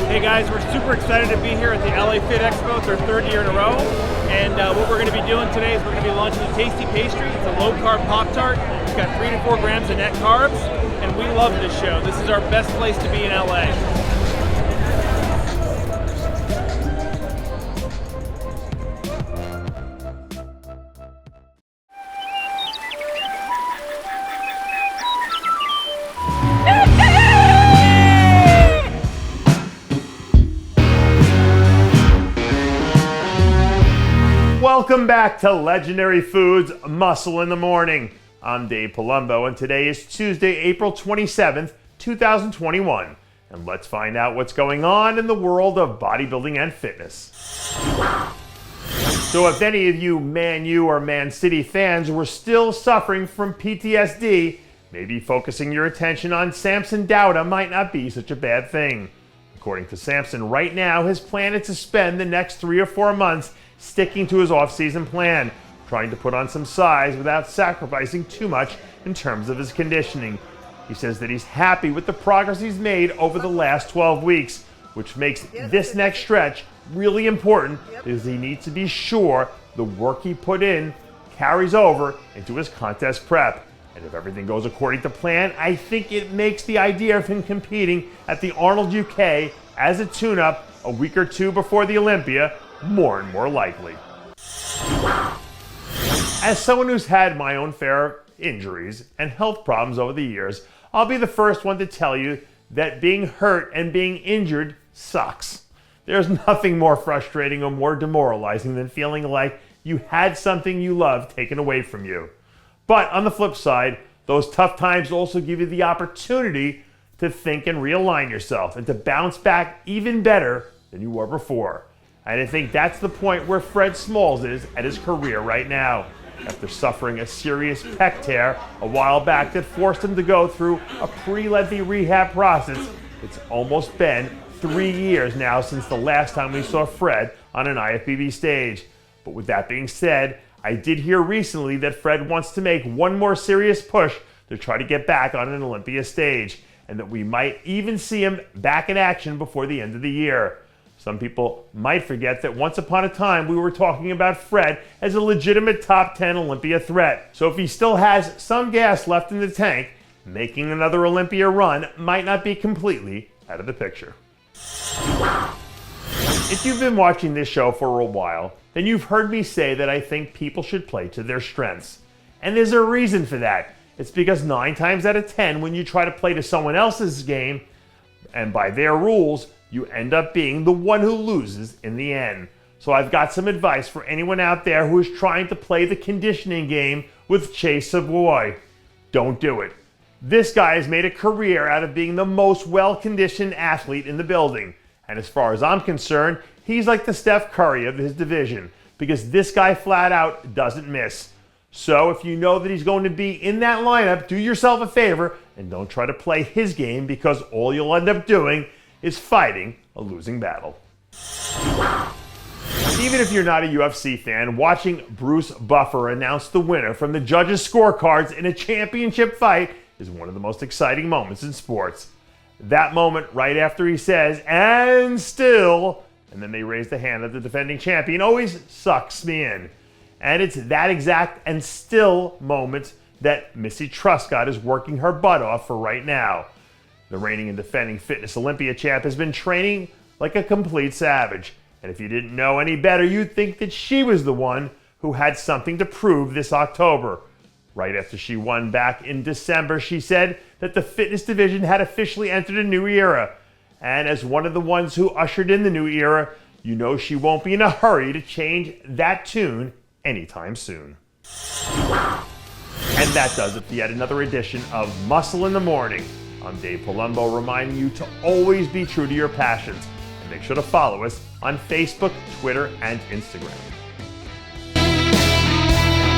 Hey guys, we're super excited to be here at the LA Fit Expo. It's our third year in a row. And what we're going to be doing today is we're going to be launching a tasty pastry. It's a low-carb Pop-Tart. It's got 3 to 4 grams of net carbs. And we love this show. This is our best place to be in LA. Welcome back to Legendary Foods Muscle in the Morning. I'm Dave Palumbo, and today is Tuesday, April 27th, 2021. And let's find out what's going on in the world of bodybuilding and fitness. So if any of you Man U or Man City fans were still suffering from PTSD, maybe focusing your attention on Samson Dauda might not be such a bad thing. According to Samson, right now his plan is to spend the next 3 or 4 months sticking to his off-season plan, trying to put on some size without sacrificing too much in terms of his conditioning. He says that he's happy with the progress he's made over the last 12 weeks, which makes this next stretch really important because he needs to be sure the work he put in carries over into his contest prep. And if everything goes according to plan, I think it makes the idea of him competing at the Arnold UK as a tune-up a week or two before the Olympia more and more likely. As someone who's had my own fair of injuries and health problems over the years, I'll be the first one to tell you that being hurt and being injured sucks. There's nothing more frustrating or more demoralizing than feeling like you had something you love taken away from you. But on the flip side, those tough times also give you the opportunity to think and realign yourself and to bounce back even better than you were before. And I think that's the point where Fred Smalls is at his career right now. After suffering a serious pec tear a while back that forced him to go through a pretty lengthy rehab process, it's almost been 3 years now since the last time we saw Fred on an IFBB stage. But with that being said, I did hear recently that Fred wants to make one more serious push to try to get back on an Olympia stage, and that we might even see him back in action before the end of the year. Some people might forget that once upon a time we were talking about Fred as a legitimate top 10 Olympia threat. So if he still has some gas left in the tank, making another Olympia run might not be completely out of the picture. If you've been watching this show for a while, then you've heard me say that I think people should play to their strengths. And there's a reason for that. It's because 9 times out of 10, when you try to play to someone else's game, and by their rules, you end up being the one who loses in the end. So I've got some advice for anyone out there who is trying to play the conditioning game with Savoie. Don't do it. This guy has made a career out of being the most well-conditioned athlete in the building. And as far as I'm concerned, he's like the Steph Curry of his division, because this guy flat out doesn't miss. So if you know that he's going to be in that lineup, do yourself a favor and don't try to play his game, because all you'll end up doing is fighting a losing battle. Even if you're not a UFC fan, watching Bruce Buffer announce the winner from the judges' scorecards in a championship fight is one of the most exciting moments in sports. That moment right after he says, "and still," and then they raise the hand of the defending champion, always sucks me in. And it's that exact "and still" moment that Missy Truscott is working her butt off for right now. The reigning and defending Fitness Olympia champ has been training like a complete savage. And if you didn't know any better, you'd think that she was the one who had something to prove this October. Right after she won back in December, she said that the fitness division had officially entered a new era. And as one of the ones who ushered in the new era, you know she won't be in a hurry to change that tune anytime soon. And that does it for yet another edition of Muscle in the Morning. I'm Dave Palumbo, reminding you to always be true to your passions. And make sure to follow us on Facebook, Twitter, and Instagram.